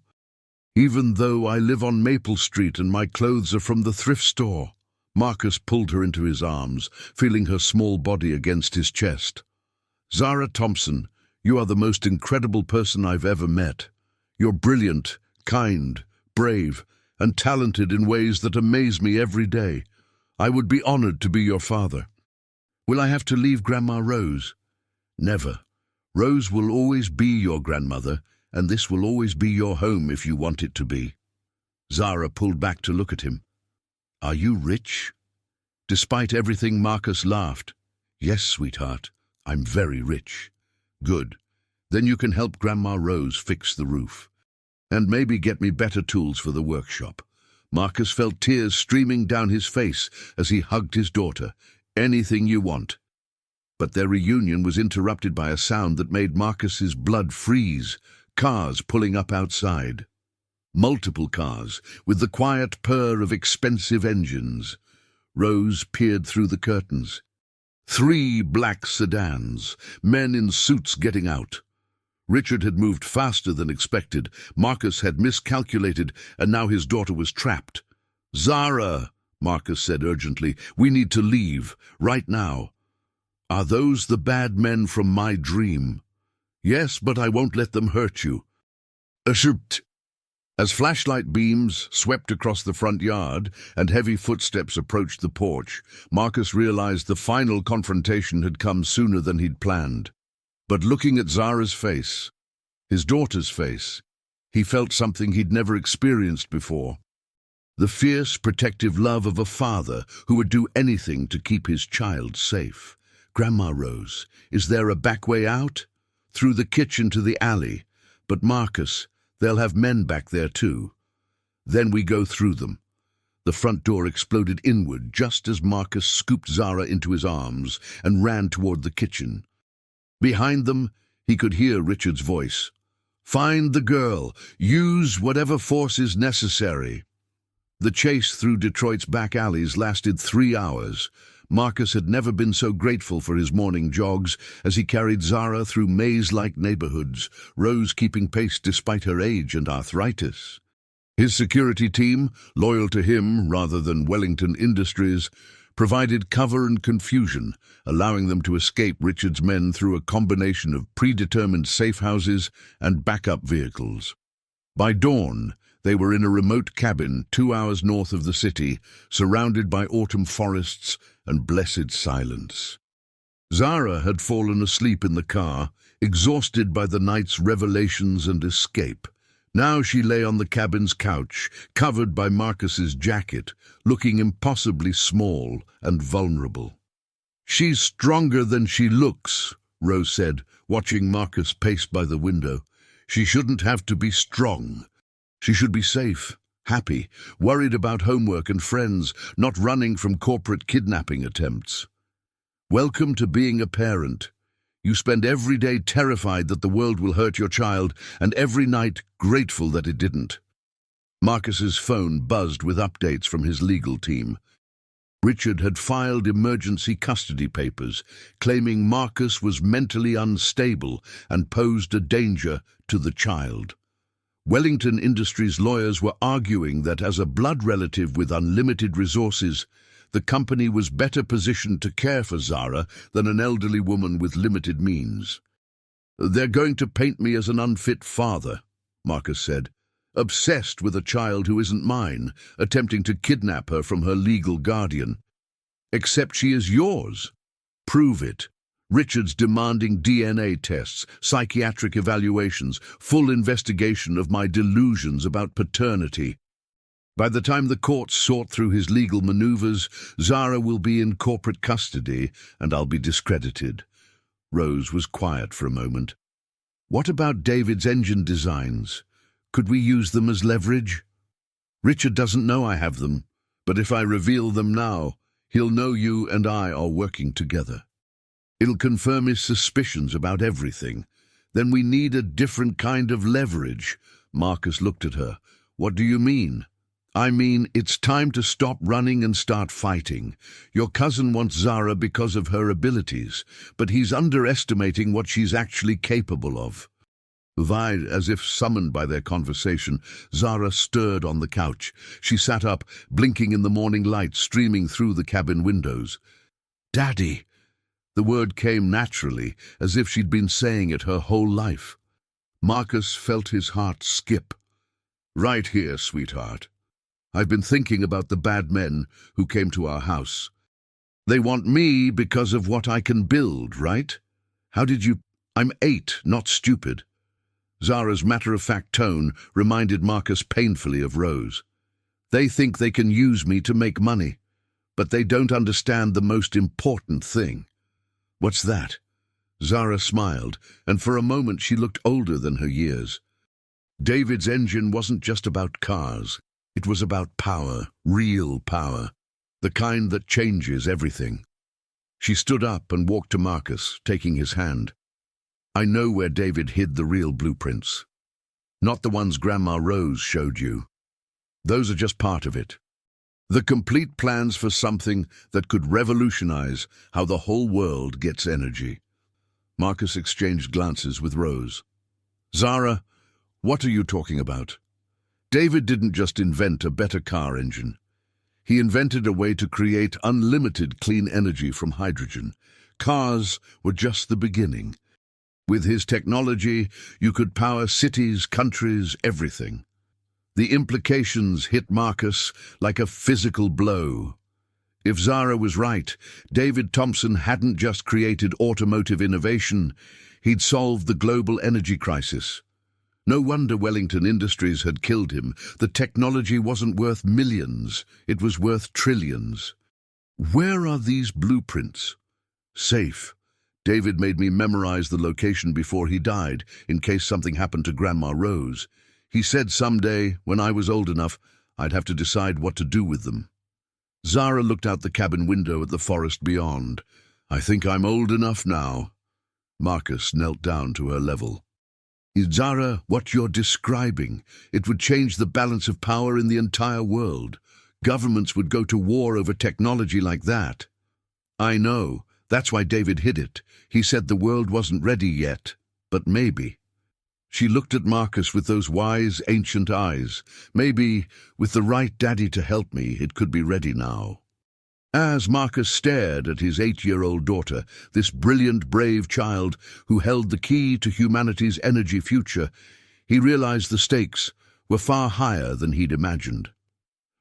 Even though I live on Maple Street and my clothes are from the thrift store. Marcus pulled her into his arms, feeling her small body against his chest. Zara Thompson, you are the most incredible person I've ever met. You're brilliant, kind, brave, and talented in ways that amaze me every day. I would be honored to be your father. Will I have to leave Grandma Rose? Never. Rose will always be your grandmother, and this will always be your home if you want it to be. Zara pulled back to look at him. Are you rich? Despite everything, Marcus laughed. Yes, sweetheart, I'm very rich. Good. Then you can help Grandma Rose fix the roof. And maybe get me better tools for the workshop. Marcus felt tears streaming down his face as he hugged his daughter. Anything you want. But their reunion was interrupted by a sound that made Marcus's blood freeze. Cars pulling up outside. Multiple cars, with the quiet purr of expensive engines. Rose peered through the curtains. 3 black sedans, men in suits getting out. Richard had moved faster than expected. Marcus had miscalculated, and now his daughter was trapped. "Zara," Marcus said urgently, "we need to leave, right now." "Are those the bad men from my dream?" "Yes, but I won't let them hurt you." Ashupt. As flashlight beams swept across the front yard and heavy footsteps approached the porch, Marcus realized the final confrontation had come sooner than he'd planned. But looking at Zara's face, his daughter's face, he felt something he'd never experienced before. The fierce, protective love of a father who would do anything to keep his child safe. "Grandma Rose, is there a back way out?" "Through the kitchen to the alley. But Marcus, they'll have men back there too." "Then we go through them." The front door exploded inward just as Marcus scooped Zara into his arms and ran toward the kitchen. Behind them, he could hear Richard's voice. "Find the girl. Use whatever force is necessary." The chase through Detroit's back alleys lasted 3 hours. Marcus had never been so grateful for his morning jogs as he carried Zara through maze-like neighborhoods, Rose keeping pace despite her age and arthritis. His security team, loyal to him rather than Wellington Industries, provided cover and confusion, allowing them to escape Richard's men through a combination of predetermined safe houses and backup vehicles. By dawn, they were in a remote cabin 2 hours north of the city, surrounded by autumn forests and blessed silence. Zara had fallen asleep in the car, exhausted by the night's revelations and escape. Now she lay on the cabin's couch, covered by Marcus's jacket, looking impossibly small and vulnerable. "She's stronger than she looks," Rose said, watching Marcus pace by the window. "She shouldn't have to be strong. She should be safe, happy, worried about homework and friends, not running from corporate kidnapping attempts." "Welcome to being a parent. You spend every day terrified that the world will hurt your child, and every night grateful that it didn't." Marcus's phone buzzed with updates from his legal team. Richard had filed emergency custody papers, claiming Marcus was mentally unstable and posed a danger to the child. Wellington Industries lawyers were arguing that as a blood relative with unlimited resources, the company was better positioned to care for Zara than an elderly woman with limited means. "They're going to paint me as an unfit father," Marcus said, "obsessed with a child who isn't mine, attempting to kidnap her from her legal guardian." "Except she is yours." "Prove it." Richard's demanding DNA tests, psychiatric evaluations, full investigation of my delusions about paternity. By the time the courts sort through his legal maneuvers, Zara will be in corporate custody, and I'll be discredited. Rose was quiet for a moment. "What about David's engine designs? Could we use them as leverage?" "Richard doesn't know I have them, but if I reveal them now, he'll know you and I are working together. It'll confirm his suspicions about everything. Then we need a different kind of leverage." Marcus looked at her. "What do you mean?" "I mean, it's time to stop running and start fighting. Your cousin wants Zara because of her abilities, but he's underestimating what she's actually capable of." Wide, as if summoned by their conversation, Zara stirred on the couch. She sat up, blinking in the morning light streaming through the cabin windows. "Daddy!" The word came naturally, as if she'd been saying it her whole life. Marcus felt his heart skip. "Right here, sweetheart. I've been thinking about the bad men who came to our house. They want me because of what I can build, right? How did you—" "I'm 8, not stupid." Zara's matter-of-fact tone reminded Marcus painfully of Rose. "They think they can use me to make money, but they don't understand the most important thing." "What's that?" Zara smiled, and for a moment she looked older than her years. "David's engine wasn't just about cars. It was about power, real power, the kind that changes everything." She stood up and walked to Marcus, taking his hand. I know where David hid the real blueprints. Not the ones Grandma Rose showed you. Those are just part of it. The complete plans for something that could revolutionize how the whole world gets energy. Marcus exchanged glances with Rose. Zara, what are you talking about? David didn't just invent a better car engine. He invented a way to create unlimited clean energy from hydrogen. Cars were just the beginning. With his technology, you could power cities, countries, everything. The implications hit Marcus like a physical blow. If Zara was right, David Thompson hadn't just created automotive innovation, he'd solved the global energy crisis. No wonder Wellington Industries had killed him. The technology wasn't worth millions, it was worth trillions. Where are these blueprints? Safe. David made me memorize the location before he died, in case something happened to Grandma Rose. He said someday, when I was old enough, I'd have to decide what to do with them. Zara looked out the cabin window at the forest beyond. I think I'm old enough now. Marcus knelt down to her level. Zara, what you're describing, it would change the balance of power in the entire world. Governments would go to war over technology like that. I know. That's why David hid it. He said the world wasn't ready yet, but maybe. She looked at Marcus with those wise, ancient eyes. Maybe, with the right daddy to help me, it could be ready now. As Marcus stared at his 8-year-old daughter, this brilliant, brave child who held the key to humanity's energy future, he realized the stakes were far higher than he'd imagined.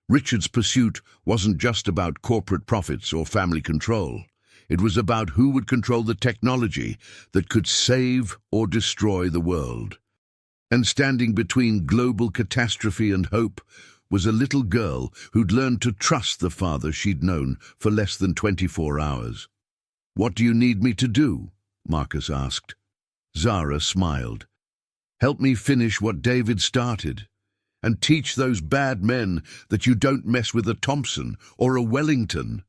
Richard's pursuit wasn't just about corporate profits or family control. It was about who would control the technology that could save or destroy the world. And standing between global catastrophe and hope was a little girl who'd learned to trust the father she'd known for less than 24 hours. What do you need me to do? Marcus asked. Zara smiled. Help me finish what David started, and teach those bad men that you don't mess with a Thompson or a Wellington.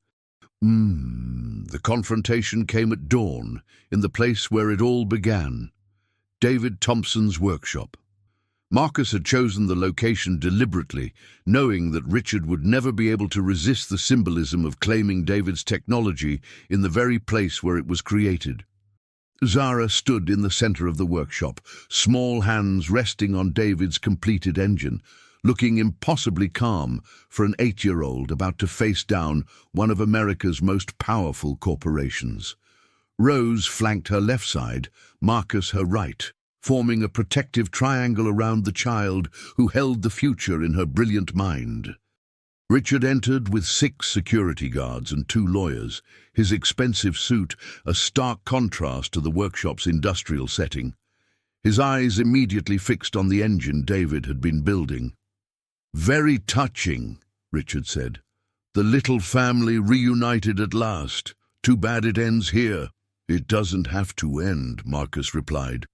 The confrontation came at dawn, in the place where it all began, David Thompson's workshop. Marcus had chosen the location deliberately, knowing that Richard would never be able to resist the symbolism of claiming David's technology in the very place where it was created. Zara stood in the center of the workshop, small hands resting on David's completed engine, looking impossibly calm for an 8-year-old about to face down one of America's most powerful corporations. Rose flanked her left side, Marcus her right, forming a protective triangle around the child who held the future in her brilliant mind. Richard entered with 6 security guards and 2 lawyers, his expensive suit a stark contrast to the workshop's industrial setting. His eyes immediately fixed on the engine David had been building. Very touching, Richard said. The little family reunited at last. Too bad it ends here. It doesn't have to end, Marcus replied.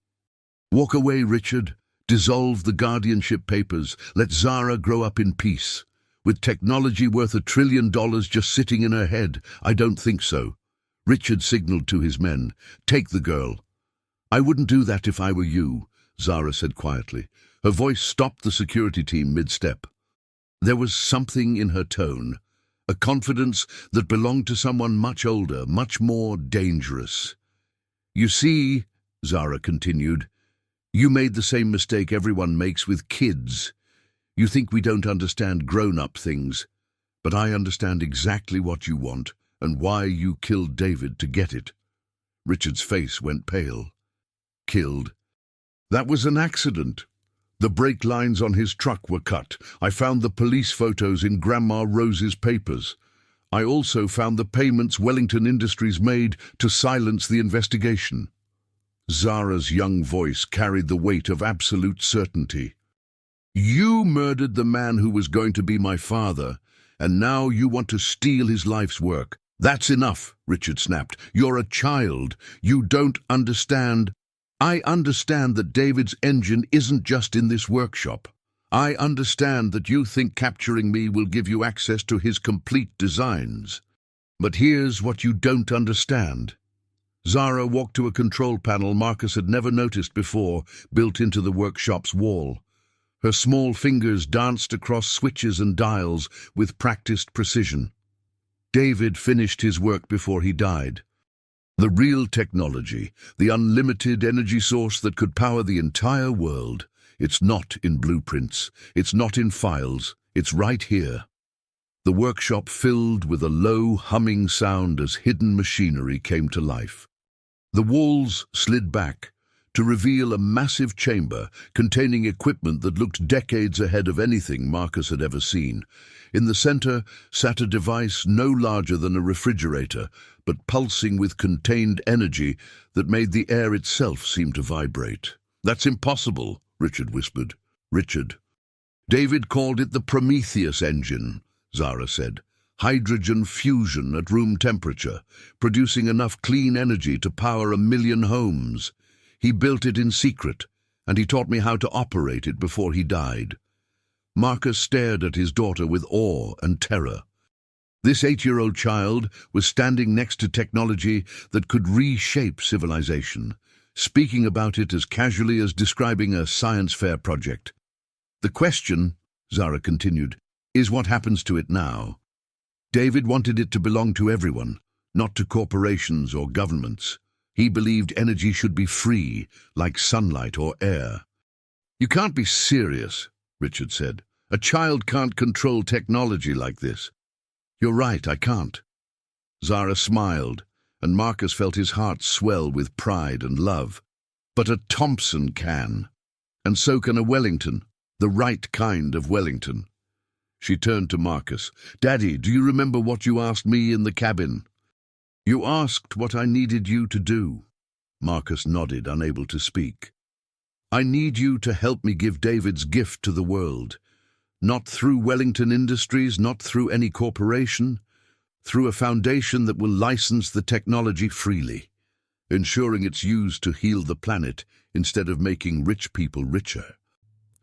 Walk away, Richard. Dissolve the guardianship papers. Let Zara grow up in peace. With technology worth $1 trillion just sitting in her head, I don't think so. Richard signaled to his men. Take the girl. I wouldn't do that if I were you, Zara said quietly. Her voice stopped the security team mid-step. There was something in her tone, a confidence that belonged to someone much older, much more dangerous. You see, Zara continued, you made the same mistake everyone makes with kids. You think we don't understand grown-up things, but I understand exactly what you want and why you killed David to get it. Richard's face went pale. Killed? That was an accident. The brake lines on his truck were cut. I found the police photos in Grandma Rose's papers. I also found the payments Wellington Industries made to silence the investigation. Zara's young voice carried the weight of absolute certainty. You murdered the man who was going to be my father, and now you want to steal his life's work. That's enough, Richard snapped. You're a child. You don't understand. I understand that David's engine isn't just in this workshop. I understand that you think capturing me will give you access to his complete designs. But here's what you don't understand. Zara walked to a control panel Marcus had never noticed before, built into the workshop's wall. Her small fingers danced across switches and dials with practiced precision. David finished his work before he died. The real technology, the unlimited energy source that could power the entire world, it's not in blueprints, it's not in files, it's right here. The workshop filled with a low, humming sound as hidden machinery came to life. The walls slid back to reveal a massive chamber containing equipment that looked decades ahead of anything Marcus had ever seen. In the center sat a device no larger than a refrigerator, but pulsing with contained energy that made the air itself seem to vibrate. "That's impossible," Richard whispered. "Richard." "David called it the Prometheus engine," Zara said. "Hydrogen fusion at room temperature, producing enough clean energy to power 1,000,000 homes. He built it in secret, and he taught me how to operate it before he died." Marcus stared at his daughter with awe and terror. This 8-year-old child was standing next to technology that could reshape civilization, speaking about it as casually as describing a science fair project. "The question," Zara continued, "is what happens to it now? David wanted it to belong to everyone, not to corporations or governments. He believed energy should be free, like sunlight or air." "You can't be serious," Richard said. "A child can't control technology like this." "You're right, I can't." Zara smiled, and Marcus felt his heart swell with pride and love. "But a Thompson can, and so can a Wellington, the right kind of Wellington." She turned to Marcus. "Daddy, do you remember what you asked me in the cabin?" "You asked what I needed you to do." Marcus nodded, unable to speak. "I need you to help me give David's gift to the world. Not through Wellington Industries, not through any corporation, through a foundation that will license the technology freely, ensuring it's used to heal the planet instead of making rich people richer."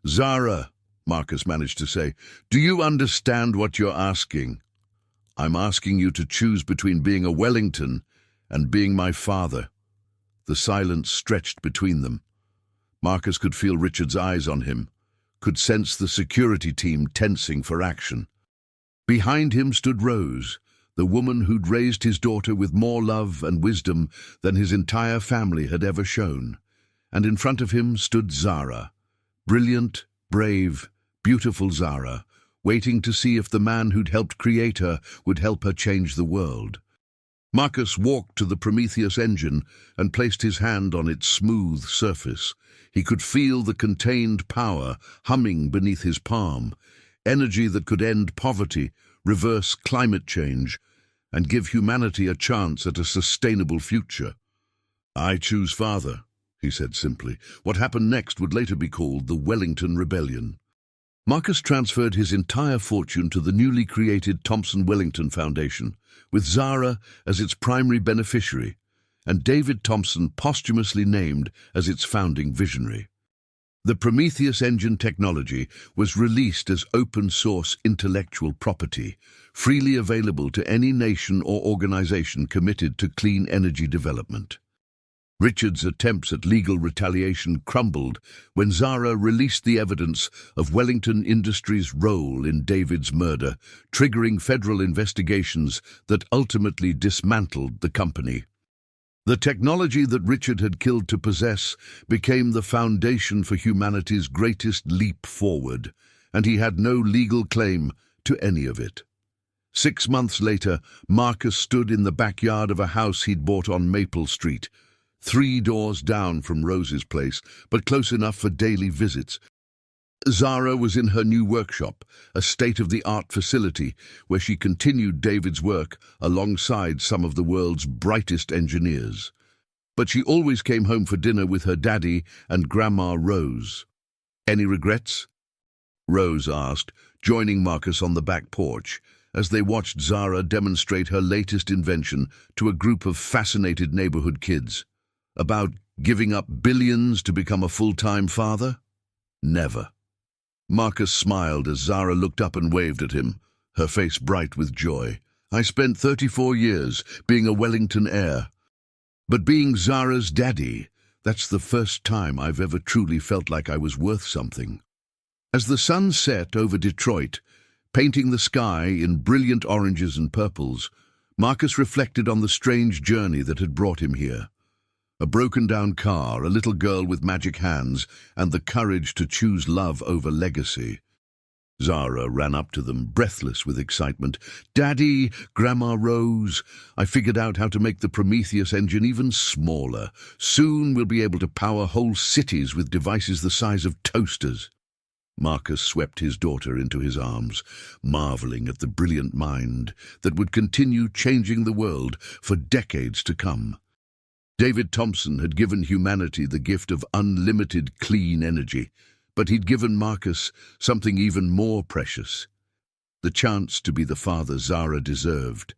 "Zara," Marcus managed to say, "do you understand what you're asking?" "I'm asking you to choose between being a Wellington and being my father." The silence stretched between them. Marcus could feel Richard's eyes on him, could sense the security team tensing for action. Behind him stood Rose, the woman who'd raised his daughter with more love and wisdom than his entire family had ever shown. And in front of him stood Zara, brilliant, brave, beautiful Zara, waiting to see if the man who'd helped create her would help her change the world. Marcus walked to the Prometheus engine and placed his hand on its smooth surface. He could feel the contained power humming beneath his palm, energy that could end poverty, reverse climate change, and give humanity a chance at a sustainable future. "I choose father," he said simply. What happened next would later be called the Wellington Rebellion. Marcus transferred his entire fortune to the newly created Thompson-Wellington Foundation, with Zara as its primary beneficiary, and David Thompson posthumously named as its founding visionary. The Prometheus engine technology was released as open-source intellectual property, freely available to any nation or organization committed to clean energy development. Richard's attempts at legal retaliation crumbled when Zara released the evidence of Wellington Industries' role in David's murder, triggering federal investigations that ultimately dismantled the company. The technology that Richard had killed to possess became the foundation for humanity's greatest leap forward, and he had no legal claim to any of it. 6 months later, Marcus stood in the backyard of a house he'd bought on Maple Street, 3 doors down from Rose's place, but close enough for daily visits. Zara was in her new workshop, a state-of-the-art facility where she continued David's work alongside some of the world's brightest engineers. But she always came home for dinner with her daddy and Grandma Rose. "Any regrets?" Rose asked, joining Marcus on the back porch, as they watched Zara demonstrate her latest invention to a group of fascinated neighborhood kids. "About giving up billions to become a full-time father?" "Never." Marcus smiled as Zara looked up and waved at him, her face bright with joy. I spent 34 years being a Wellington heir. But being Zara's daddy, that's the first time I've ever truly felt like I was worth something. As the sun set over Detroit, painting the sky in brilliant oranges and purples, Marcus reflected on the strange journey that had brought him here. A broken-down car, a little girl with magic hands, and the courage to choose love over legacy. Zara ran up to them, breathless with excitement. "Daddy, Grandma Rose, I figured out how to make the Prometheus engine even smaller. Soon we'll be able to power whole cities with devices the size of toasters." Marcus swept his daughter into his arms, marveling at the brilliant mind that would continue changing the world for decades to come. David Thompson had given humanity the gift of unlimited clean energy, but he'd given Marcus something even more precious, the chance to be the father Zara deserved.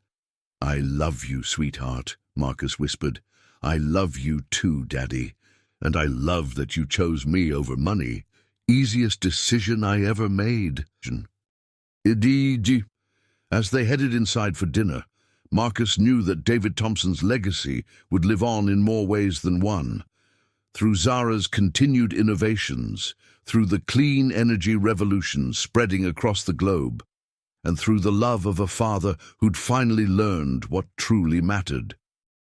"I love you, sweetheart," Marcus whispered. "I love you too, Daddy, and I love that you chose me over money. Easiest decision I ever made." As they headed inside for dinner, Marcus knew that David Thompson's legacy would live on in more ways than one. Through Zara's continued innovations, through the clean energy revolution spreading across the globe, and through the love of a father who'd finally learned what truly mattered.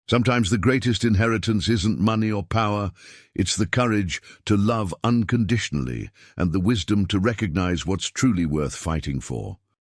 Sometimes the greatest inheritance isn't money or power, it's the courage to love unconditionally and the wisdom to recognize what's truly worth fighting for.